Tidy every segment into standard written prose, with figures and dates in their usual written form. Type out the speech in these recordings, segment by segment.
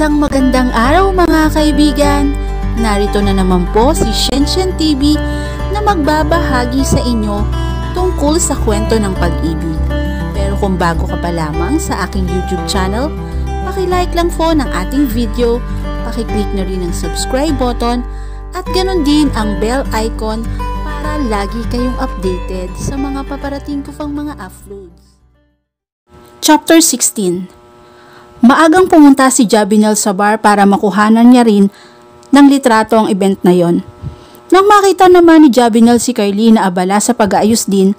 Isang magandang araw mga kaibigan! Narito na naman po si Shenshen TV na magbabahagi sa inyo tungkol sa kwento ng pag-ibig. Pero kung bago ka pa lamang sa aking YouTube channel, paki-like lang po ng ating video, paki-click na rin ang subscribe button at ganon din ang bell icon para lagi kayong updated sa mga paparating ko pang mga uploads. Chapter 16. Maagang pumunta si Jabinel sa bar para makuhanan niya rin ng litrato ang event na yon. Nang makita naman ni Jabinel si Kylie na abala sa pag-aayos din,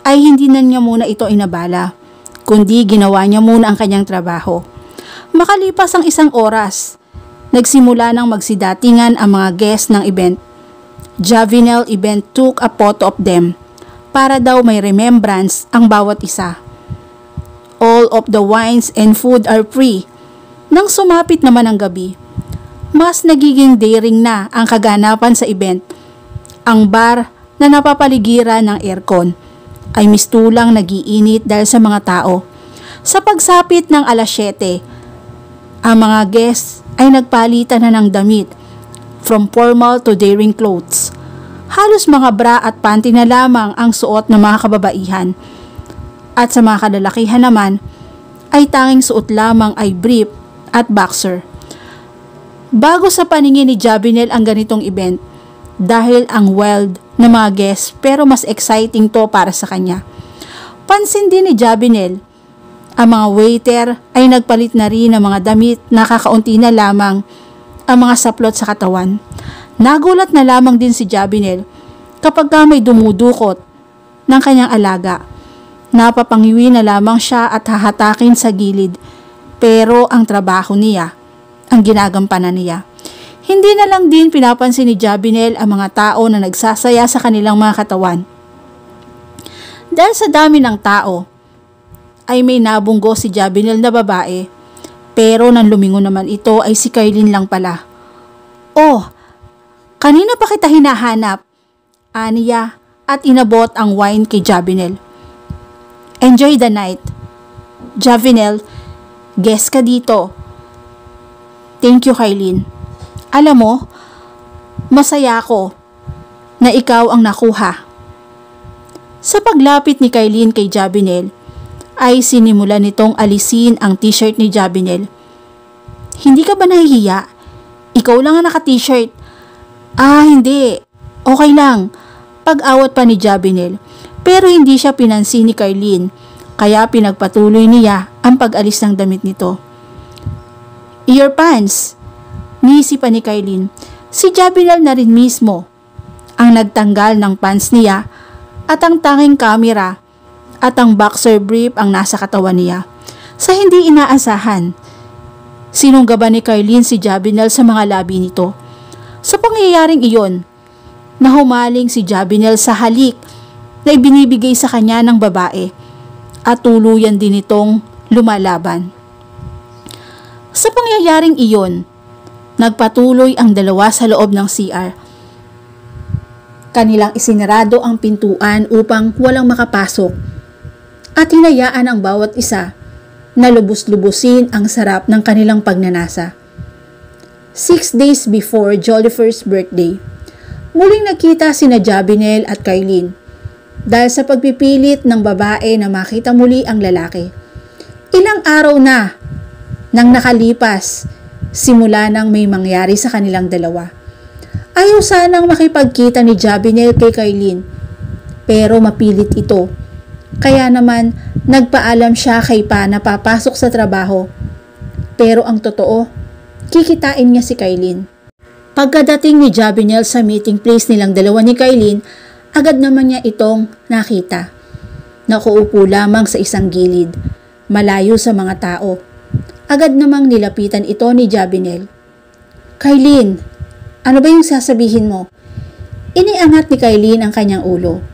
ay hindi na niya muna ito inabala, kundi ginawa niya muna ang kanyang trabaho. Makalipas ang isang oras, nagsimula ng magsidatingan ang mga guests ng event. Jabinel even took a photo of them para daw may remembrance ang bawat isa. All of the wines and food are free. Nang sumapit naman ang gabi, mas nagiging daring na ang kaganapan sa event. Ang bar na napapaligiran ng aircon ay mistulang nagiinit dahil sa mga tao. Sa pagsapit ng alas 7, ang mga guests ay nagpalitan na ng damit, from formal to daring clothes. Halos mga bra at panty na lamang ang suot ng mga kababaihan. At sa mga kalalakihan naman, ay tanging suot lamang ay brief at boxer. Bago sa paningin ni Jabinel ang ganitong event, dahil ang wild na mga guests pero mas exciting to para sa kanya. Pansin din ni Jabinel, ang mga waiter ay nagpalit na rin ng mga damit na kakaunti na lamang ang mga saplot sa katawan. Nagulat na lamang din si Jabinel kapag may dumudukot ng kanyang alaga. Napapangiwi na lamang siya at hahatakin sa gilid, pero ang trabaho niya, ang ginagampanan niya. Hindi na lang din pinapansin ni Jabinel ang mga tao na nagsasaya sa kanilang mga katawan. Dahil sa dami ng tao, ay may nabunggo si Jabinel na babae, pero nang lumingon naman ito ay si Kylie lang pala. "Oh, kanina pa kita hinahanap," aniya at inabot ang wine kay Jabinel. "Enjoy the night." "Jabinel, guest ka dito." "Thank you, Kylie. Alam mo, masaya ako na ikaw ang nakuha." Sa paglapit ni Kylie kay Jabinel, ay sinimulan nitong alisin ang t-shirt ni Jabinel. "Hindi ka ba nahihiya? Ikaw lang ang naka-t-shirt." "Ah, hindi. Okay lang." Pag-awat pa ni Jabinel. Pero hindi siya pinansin ni Kylie, kaya pinagpatuloy niya ang pag-alis ng damit nito. "Your pants," niisipan ni Kylie. Si Jabinel na rin mismo ang nagtanggal ng pants niya at ang tanging kamera at ang boxer brief ang nasa katawan niya. Sa hindi inaasahan, sinunggaban ni Kylie si Jabinel sa mga labi nito. Sa pangyayaring iyon, nahumaling si Jabinel sa halik na ibinibigay sa kanya ng babae at tuluyan din itong lumalaban. Sa pangyayaring iyon, nagpatuloy ang dalawa sa loob ng CR. Kanilang isinarado ang pintuan upang walang makapasok at hinayaan ang bawat isa na lubos-lubusin ang sarap ng kanilang pagnanasa. 6 days before Jollifer's birthday, muling nakita sina Jabinel at Kylie dahil sa pagpipilit ng babae na makita muli ang lalaki. Ilang araw na nang nakalipas simula nang may mangyari sa kanilang dalawa. Ayaw sanang makipagkita ni Jabinel kay Kylie, pero mapilit ito. Kaya naman nagpaalam siya kay Pa na papasok sa trabaho. Pero ang totoo, kikitain niya si Kylie. Pagkadating ni Jabinel sa meeting place nilang dalawa ni Kylie, agad naman niya itong nakita. Nakaupo lamang sa isang gilid, malayo sa mga tao. Agad namang nilapitan ito ni Jabinel. "Kylie, ano ba yung sasabihin mo?" Iniangat ni Kylie ang kanyang ulo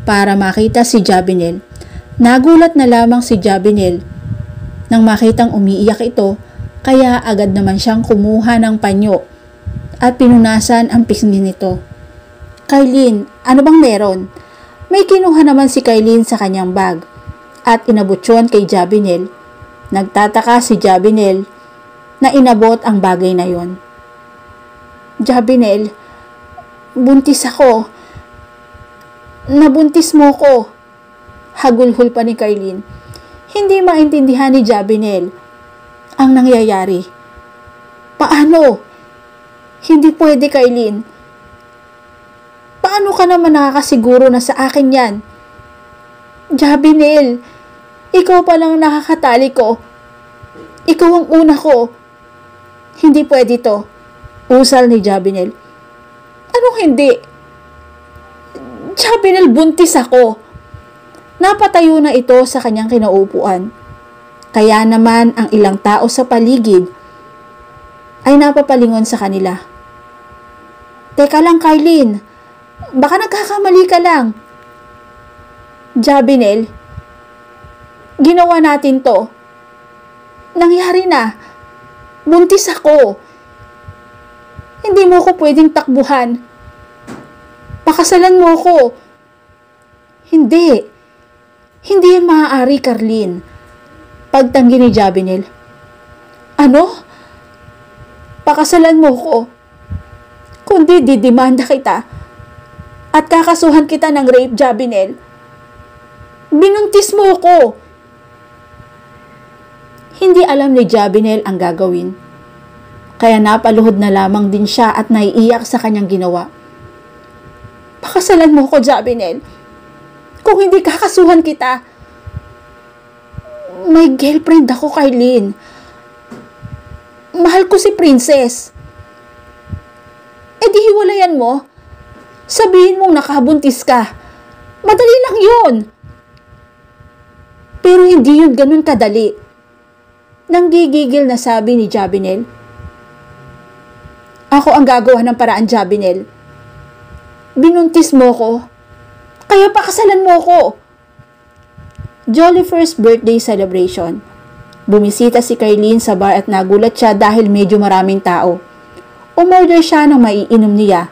para makita si Jabinel. Nagulat na lamang si Jabinel nang makitang umiiyak ito, kaya agad naman siyang kumuha ng panyo at pinunasan ang pisngi nito. "Kylie, ano bang meron?" May kinuha naman si Kylie sa kanyang bag at inabot yun kay Jabinel. Nagtataka si Jabinel na inabot ang bagay na yon. Jabinel, buntis ako. Nabuntis mo ko. Hagulhol pa ni Kailin. Hindi maintindihan ni Jabinel ang nangyayari. Paano? Hindi pwede, Kailin. Paano ka naman nakakasiguro na sa akin yan? Jabinel, ikaw pa lang nakakatali ko. Ikaw ang una ko. Hindi pwede to. Usal ni Jabinel. Anong hindi? Jabinel, buntis ako. Napatayo na ito sa kanyang kinaupuan. Kaya naman ang ilang tao sa paligid ay napapalingon sa kanila. Teka lang, Kailin. Baka nagkakamali ka lang. Jabinel, ginawa natin to. Nangyari na. Buntis ako. Hindi mo ko pwedeng takbuhan. Pakasalan mo ko. Hindi. Hindi yan maaari, Carlin. Pagtanggi ni Jabinel. Ano? Pakasalan mo ko. Kundi didemanda kita. At kakasuhan kita ng rape, Jabinel. Binuntis mo ko. Hindi alam ni Jabinel ang gagawin. Kaya napaluhod na lamang din siya at naiiyak sa kanyang ginawa. Pakasalan mo ko, Jabinel. Kung hindi kakasuhan kita. May girlfriend ako, Kailin. Mahal ko si Princess. E di hiwalayan mo. Sabihin mong nakabuntis ka. Madali lang yun. Pero hindi yun ganun kadali. Nanggigigil na sabi ni Jabinel. Ako ang gagawa ng paraan, Jabinel. Binuntis mo ko. Kaya pakasalan mo ko. Jolly first birthday celebration. Bumisita si Kailin sa bar at nagulat siya dahil medyo maraming tao. Umorder siya ng maiinom niya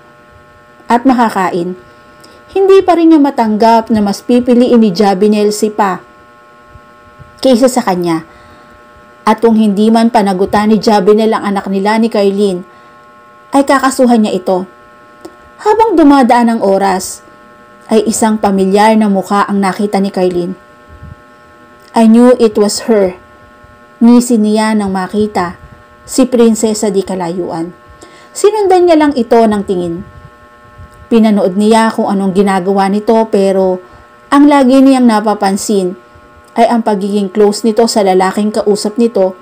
at makakain. Hindi pa rin niya matanggap na mas pipiliin ni Jabinel si Pa kaysa sa kanya. At kung hindi man panagutan ni Jabinel ang anak nila ni Kailin, ay kakasuhan niya ito. Habang dumadaan ang oras, ay isang pamilyar na mukha ang nakita ni Kailin. I knew it was her. Ngisi niya nang makita si Prinsesa di kalayuan. Sinundan niya lang ito ng tingin. Pinanood niya kung anong ginagawa nito pero ang lagi niyang napapansin ay ang pagiging close nito sa lalaking kausap nito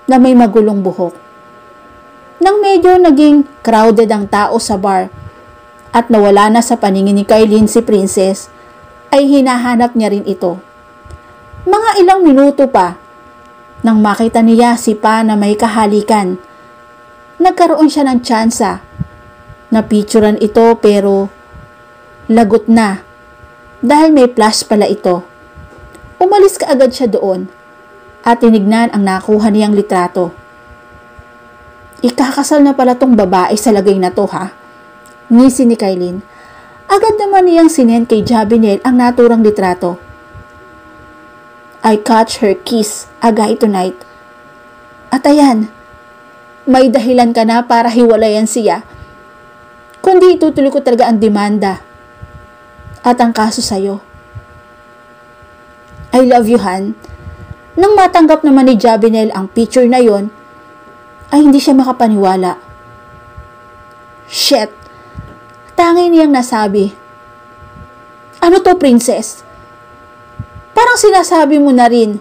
na may magulong buhok. Nang medyo naging crowded ang tao sa bar at nawala na sa paningin ni Kailin si Princess, ay hinahanap niya rin ito. Mga ilang minuto pa, nang makita niya si Pa na may kahalikan, nagkaroon siya ng tsansa. Napicturan ito pero lagot na dahil may flash pala ito. Umalis ka agad siya doon at tinignan ang nakuha niyang litrato. Ikakasal na pala tong babae sa lagay na to, ha? Ngisi ni Kailin. Agad naman niyang sinend kay Jabinel ang naturang litrato. I catch her kiss agay tonight. At ayan, may dahilan ka na para hiwalayan siya. Kundi itutuloy ko talaga ang demanda at ang kaso sa'yo. I love you, Han. Nang matanggap naman ni Jabinel ang picture na yon, ay hindi siya makapaniwala. Shit! Tangi niyang nasabi. Ano to, Princess? Parang sinasabi mo na rin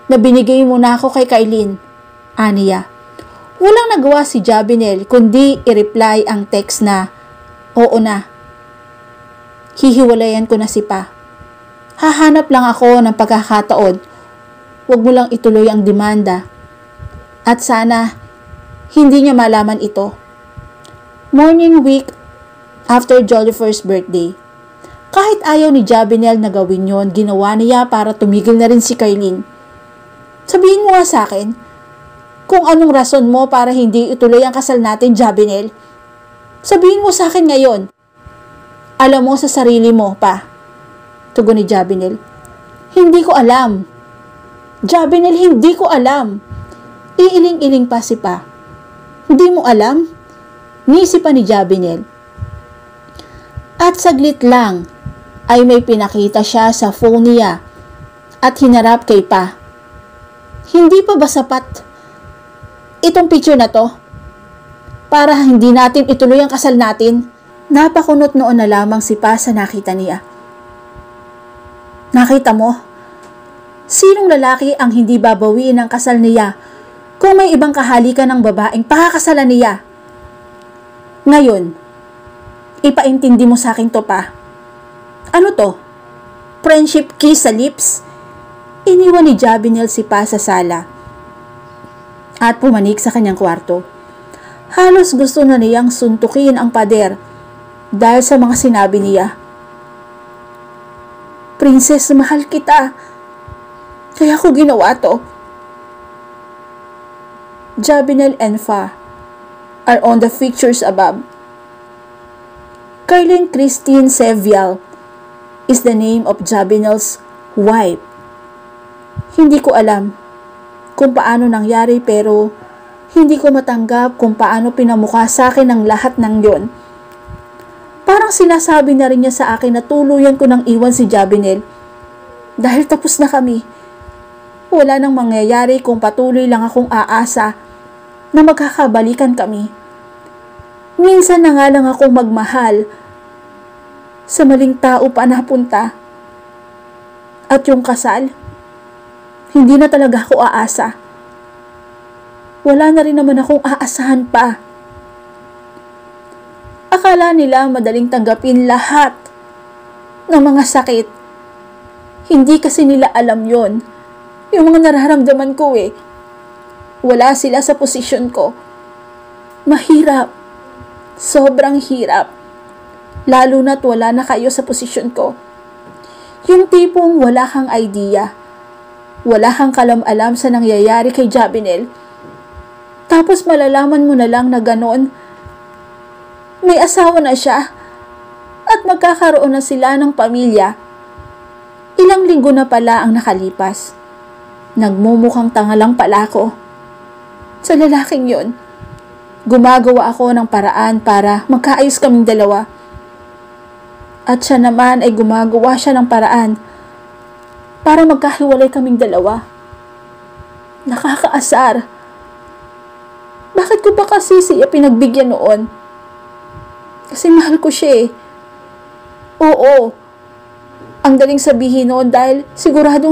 na binigay mo na ako kay Kailin, aniya. Walang nagawa si Jabinel kundi i-reply ang text na, oo na. Hihiwalayan ko na si Pa. Hahanap lang ako ng pagkakataon. Huwag mo lang ituloy ang demanda. At sana, hindi niya malaman ito. Morning week after Jolly first birthday. Kahit ayaw ni Jabinel na gawin yon, ginawa niya para tumigil na rin si Kailin. Sabihin mo nga sa akin, kung anong rason mo para hindi ituloy ang kasal natin, Jabinel. Sabihin mo sa akin ngayon. Alam mo sa sarili mo, Pa. Tugon ni Jabinel. Hindi ko alam. Jabinel, hindi ko alam. Iiling-iling pa si Pa. Hindi mo alam? Ngisi pa ni Jabinel. At saglit lang ay may pinakita siya sa phone niya at hinarap kay Pa. Hindi pa ba sapat itong picture na to para hindi natin ituloy ang kasal natin? Napakunot noon na lamang si Pa sa nakita niya. Nakita mo? Sinong lalaki ang hindi babawiin ang kasal niya kung may ibang kahalikan ng babaeng pakakasalan niya? Ngayon, ipaintindi mo sa akin to, Pa. Ano to? Friendship kiss sa lips? Iniwan ni Jabinel si Pa sa sala at pumanik sa kanyang kwarto. Halos gusto na niyang suntukin ang pader dahil sa mga sinabi niya. Princess, mahal kita. Kaya ko ginawa to. Jabinel and Fa are on the pictures above. Carlene Christine Sevial is the name of Jabinel's wife. Hindi ko alam kung paano nangyari pero hindi ko matanggap kung paano pinamukha sa akin ang lahat ng yon. Parang sinasabi na rin niya sa akin na tuluyan ko nang iwan si Jabinel dahil tapos na kami. Wala nang mangyayari kung patuloy lang akong aasa na magkakabalikan kami. Minsan na nga lang akong magmahal sa maling tao pa napunta. At yung kasal, hindi na talaga ako aasa. Wala na rin naman akong aasahan pa. Akala nila madaling tanggapin lahat ng mga sakit. Hindi kasi nila alam yon. Yung mga nararamdaman ko Wala sila sa posisyon ko. Mahirap. Sobrang hirap. Lalo na't wala na kayo sa posisyon ko. Yung tipong wala kang idea. Wala kang kalam-alam sa nangyayari kay Jabinel. Tapos malalaman mo na lang na ganon. May asawa na siya. At magkakaroon na sila ng pamilya. Ilang linggo na pala ang nakalipas. Nagmumukhang tanga lang pala ako. Sa lalaking yon. Gumagawa ako ng paraan para magkaayos kaming dalawa. At siya naman ay gumagawa siya ng paraan para magkahiwalay kaming dalawa. Nakakaasar. Bakit ko ba kasi siya pinagbigyan noon? Kasi mahal ko siya Oo. Ang daling sabihin noon dahil sigurado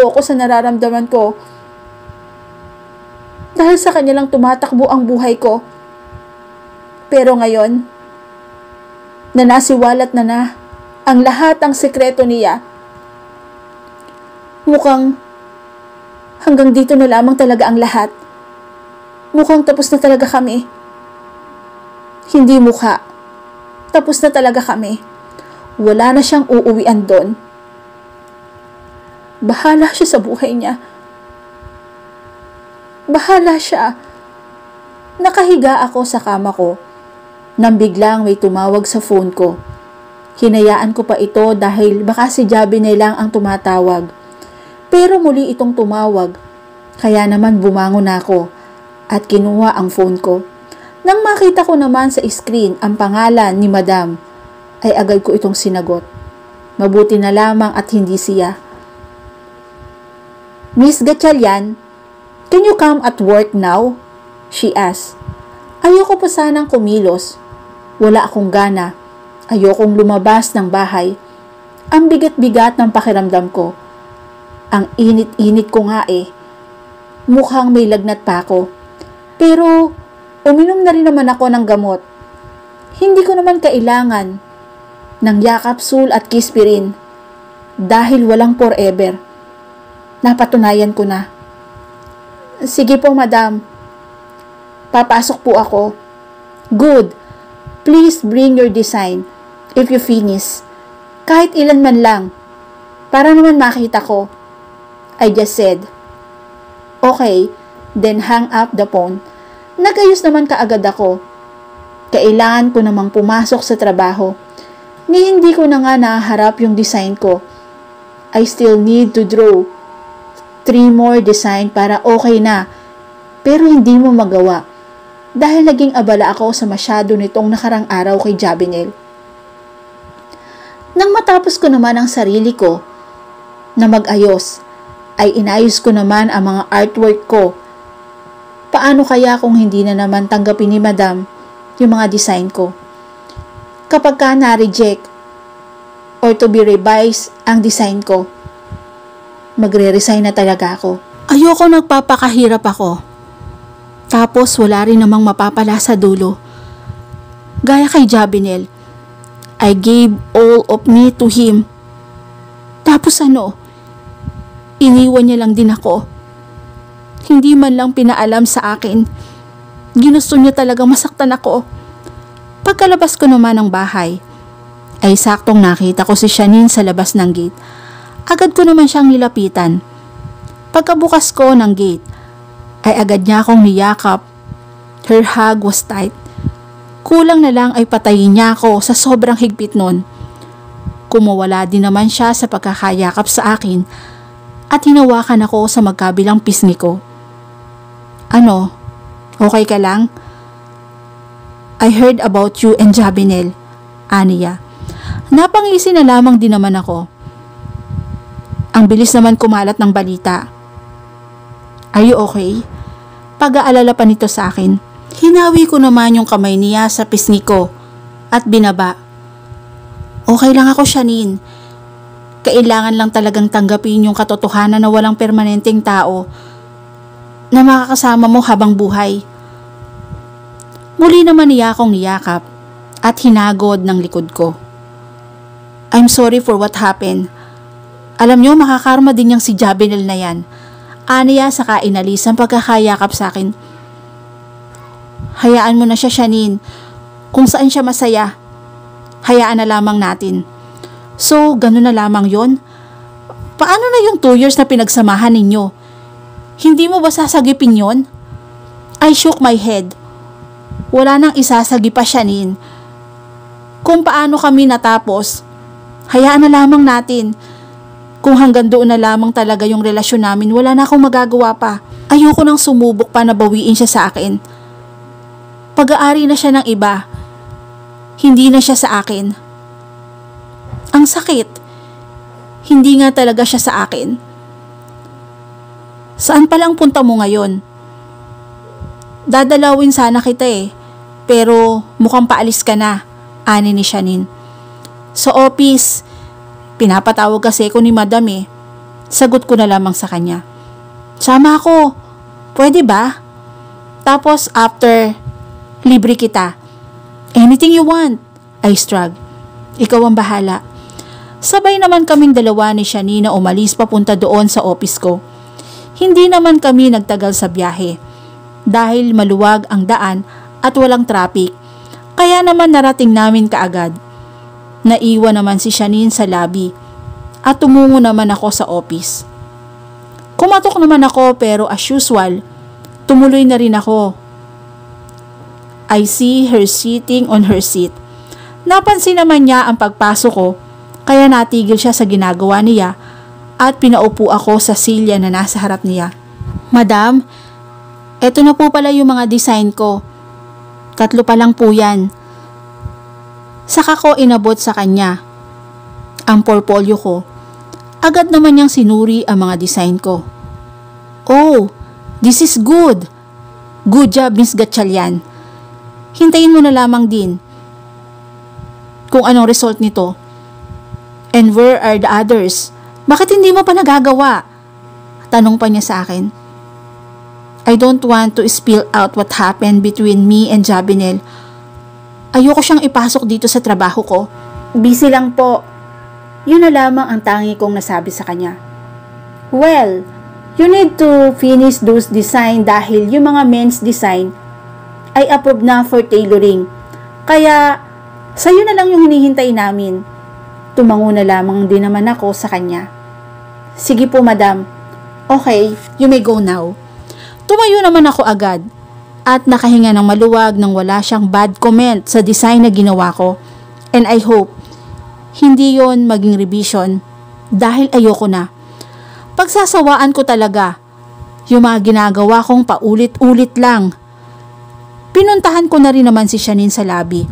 ako sa nararamdaman ko. Dahil sa kanya lang tumatakbo ang buhay ko. Pero ngayon, na nasiwalat na ang lahat ng sekreto niya, mukhang hanggang dito na lamang talaga ang lahat. Mukhang tapos na talaga kami. Hindi mukha. Tapos na talaga kami. Wala na siyang uuwian doon. Bahala siya sa buhay niya. Bahala siya. Nakahiga ako sa kama ko nang biglang may tumawag sa phone ko. Hinayaan ko pa ito dahil baka si Jabinel lang ang tumatawag. Pero muli itong tumawag, kaya naman bumangon ako at kinuha ang phone ko. Nang makita ko naman sa screen ang pangalan ni Madam, ay agad ko itong sinagot. Mabuti na lamang at hindi siya. Miss Gatchalian, can you come at work now? She asked. Ayoko pa sanang kumilos. Wala akong gana. Ayokong lumabas ng bahay. Ang bigat-bigat ng pakiramdam ko. Ang init-init ko nga Mukhang may lagnat pa ako. Pero uminom na rin naman ako ng gamot. Hindi ko naman kailangan ng yakapsul at kispirin dahil walang forever. Napatunayan ko na. Sige po, madam. Papasok po ako. Good. Please bring your design if you finish. Kahit ilan man lang. Para naman makita ko. I just said. Okay, then hang up the phone. Nagayos naman kaagad ako. Kailangan ko namang pumasok sa trabaho. Ni hindi ko na nga naharap yung design ko. I still need to draw 3 more design para okay na. pero hindi mo magawa dahil naging abala ako sa masyado nitong nakarang araw kay Jabinel. Nang matapos ko naman ang sarili ko na mag-ayos, ay inayos ko naman ang mga artwork ko. Paano kaya kung hindi na naman tanggapin ni Madam yung mga design ko? Kapag ka na-reject or to be revised ang design ko, magre-resign na talaga ako. Ayoko nagpapakahirap ako. Tapos wala rin namang mapapala sa dulo. Gaya kay Jabinel, I gave all of me to him. Tapos iniwan niya lang din ako. Hindi man lang pinaalam sa akin. Ginusto niya talagang masaktan ako. Pagkalabas ko naman ng bahay, ay saktong nakita ko si Shanine sa labas ng gate. Agad ko naman siyang nilapitan. Pagkabukas ko ng gate, ay agad niya akong niyakap. Her hug was tight. Kulang na lang ay patayin niya ako sa sobrang higpit nun. Kumawala din naman siya sa pagkakayakap sa akin at hinawakan ako sa magkabilang pisngi ko. Ano? Okay ka lang? I heard about you and Jabinel, aniya. Napangisi na lamang din naman ako. Ang bilis naman kumalat ng balita. Are you okay? Pag-aalala pa nito sa akin. Hinawi ko naman yung kamay niya sa pisngi ko at binaba. Okay lang ako, Shanine. Kailangan lang talagang tanggapin yung katotohanan na walang permanenteng tao na makakasama mo habang buhay. Muli naman niya akong niyakap at hinagod ng likod ko. I'm sorry for what happened. Alam niyo, makakarma din niyang si Jabinel na yan. Aniya saka inalis ang pagkakayakap sa akin. Hayaan mo na siya, Shanine. Kung saan siya masaya, hayaan na lamang natin. So, ganun na lamang yon. Paano na yung 2 years na pinagsamahan ninyo? Hindi mo ba sasagipin yon? I shook my head. Wala nang isasagi pa, Shanine. Kung paano kami natapos, hayaan na lamang natin. Kung hanggang doon na lamang talaga yung relasyon namin, wala na akong magagawa pa. Ayoko nang sumubok pa na bawiin siya sa akin. Pag-aari na siya ng iba. Hindi na siya sa akin. Ang sakit. Hindi nga talaga siya sa akin. Saan palang punta mo ngayon? Dadalawin sana kita pero mukhang paalis ka na, ani ni Shanine. Sa office, pinapatawag kasi ko ni Madam Sagot ko na lamang sa kanya. Sama ako. Pwede ba? Tapos after, libre kita. Anything you want. I shrugged. Ikaw ang bahala. Sabay naman kaming dalawa ni Shanine na umalis papunta doon sa office ko. Hindi naman kami nagtagal sa biyahe. Dahil maluwag ang daan at walang traffic. Kaya naman narating namin kaagad. Naiwan naman si Shanine sa lobby. At tumungo naman ako sa office. Kumatok naman ako pero as usual, tumuloy na rin ako. I see her sitting on her seat. Napansin naman niya ang pagpasok ko, kaya natigil siya sa ginagawa niya at pinaupo ako sa silya na nasa harap niya. Madam, eto na po pala yung mga design ko. 3 pa lang po yan. Saka ko inabot sa kanya ang portfolio ko. Agad naman niyang sinuri ang mga design ko. Oh, this is good. Good job, Miss Gatchalian. Hintayin mo na lamang din kung anong result nito. And where are the others? Bakit hindi mo pa nagagawa? Tanong pa niya sa akin. I don't want to spill out what happened between me and Jabinel. Ayoko siyang ipasok dito sa trabaho ko. Busy lang po. Yun na lamang ang tangi kong nasabi sa kanya. Well, you need to finish those design dahil yung mga men's design ay approved na for tailoring. Kaya, sa'yo na lang yung hinihintay namin. Tumango na lamang din naman ako sa kanya. Sige po, madam. Okay, you may go now. Tumayo naman ako agad at nakahinga ng maluwag nang wala siyang bad comment sa design na ginawa ko. And I hope hindi yon maging revision dahil ayoko na. Pagsasawaan ko talaga Yung mga ginagawa kong paulit-ulit lang. Pinuntahan ko na rin naman si Shanine sa lobby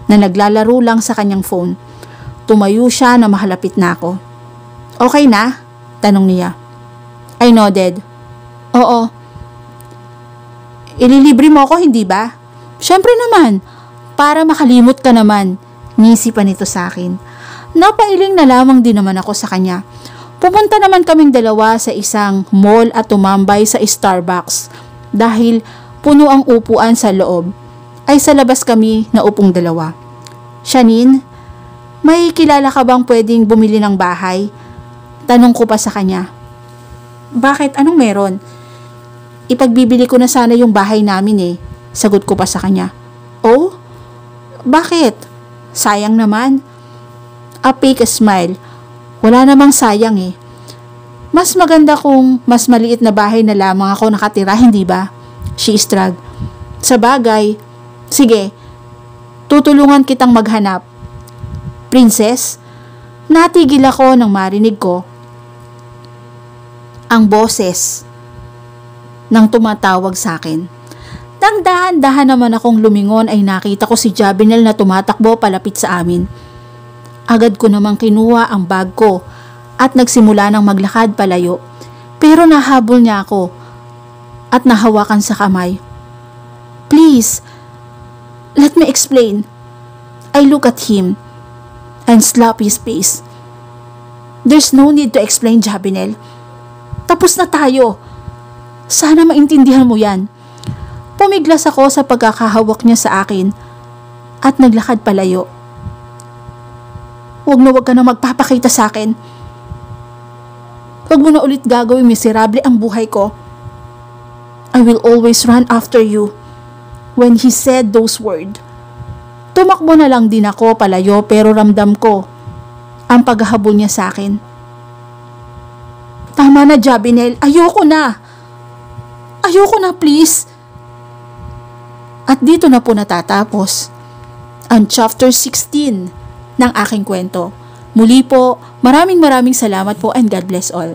na naglalaro lang sa kanyang phone. Tumayo siya na mahalapit na ako. Okay na? Tanong niya. I nodded. Oo. Ililibre mo ako, hindi ba? Syempre naman, para makalimot ka naman. Ngisi pa nito sa akin. Napailing na lamang din naman ako sa kanya. Pupunta naman kaming dalawa sa isang mall at tumambay sa Starbucks dahil puno ang upuan sa loob. Ay sa labas kami na upong dalawa. Shanine, may kilala ka bang pwedeng bumili ng bahay? Tanong ko pa sa kanya. Bakit? Anong meron? Ipagbibili ko na sana yung bahay namin eh. Sagot ko pa sa kanya. Oh? Bakit? Sayang naman. A fake smile. Wala namang sayang eh. Mas maganda kung mas maliit na bahay na lamang ako nakatira, hindi ba? She shrugged. Sa bagay, sige, tutulungan kitang maghanap. Princess, natigil ako nang marinig ko ang boses nang tumatawag sa akin. Nang dahan-dahan naman akong lumingon ay nakita ko si Jabinel na tumatakbo palapit sa amin. Agad ko namang kinuha ang bag ko at nagsimula ng maglakad palayo. Pero nahabol niya ako at nahawakan sa kamay. Please, let me explain. I look at him and slap his face. There's no need to explain, Jabinel. Tapos na tayo. Sana maintindihan mo yan. Pumiglas ako sa pagkakahawak niya sa akin at naglakad palayo. Huwag ka na magpapakita sa akin. Huwag mo na ulit gagawin miserable ang buhay ko. I will always run after you. When he said those words, tumakbo na lang din ako palayo pero ramdam ko ang paghahabol niya sa akin. Tama na, Jabinel. Ayoko na. Ayoko na, please. At dito na po natatapos ang chapter 16 ng aking kwento. Muli po, maraming salamat po and God bless all.